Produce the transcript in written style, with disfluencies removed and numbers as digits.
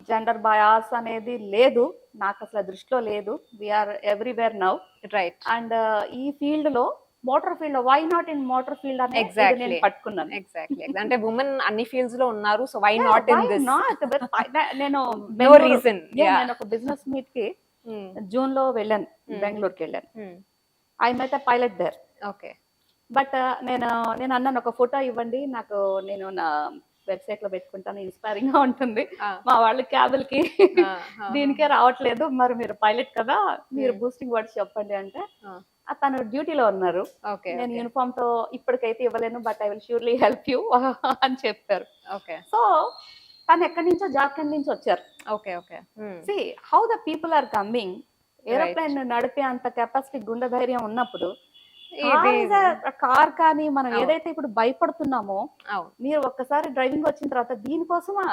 Gender bias అనేది లేదు, నాకు అసలు దృష్టిలో లేదు. We're everywhere now. Right. And ఈ ఫీల్డ్ లో, మోటార్ ఫీల్డ్ లో, why not in motor field అనేది ఇది నేను ఎగ్జాక్ట్లీ పట్టుకున్నాను. ఎగ్జాక్ట్లీ అంటే ఉమెన్ అన్ని ఫీల్డ్స్ లో ఉన్నారు, so why not Why in this? not? నేను నో బెంగళూరు, రీజన్. నేను ఒక బిజినెస్ మీట్ కి జూన్ లో వెళ్ళాను, బెంగళూరుకి వెళ్ళాను. I met a pilot there. Okay. But నేను నేను అన్నాను, ఒక ఫోటో ఇవ్వండి నాకు, నేను నా వెబ్సైట్ లో పెట్టుకుంటాను, ఇన్స్పైరింగ్ గా ఉంటుంది. మా వాళ్ళు క్యాబుల్ కి దీనికే రావట్లేదు, మరి మీరు పైలట్ కదా, మీరు బూస్టింగ్ వర్డ్స్ చెప్పండి అంటే తను డ్యూటీలో ఉన్నారు. ఓకే. నేను యూనిఫామ్ తో ఇప్పటికైతే ఇవ్వలేను, but I will surely help you అని చెప్పారు. ఓకే. సో తను ఎక్కడి నుంచో, జార్ఖండ్ నుంచి వచ్చారు. Okay. Okay. See how the people are coming. Aeroplane నడిపే అంత కెపాసిటీ, గుండె ధైర్యం ఉన్నప్పుడు కార్ కానీ మనం ఏదైతే ఇప్పుడు భయపడుతున్నామో, మీరు ఒక్కసారి డ్రైవింగ్ వచ్చిన తర్వాత దీనికోసమా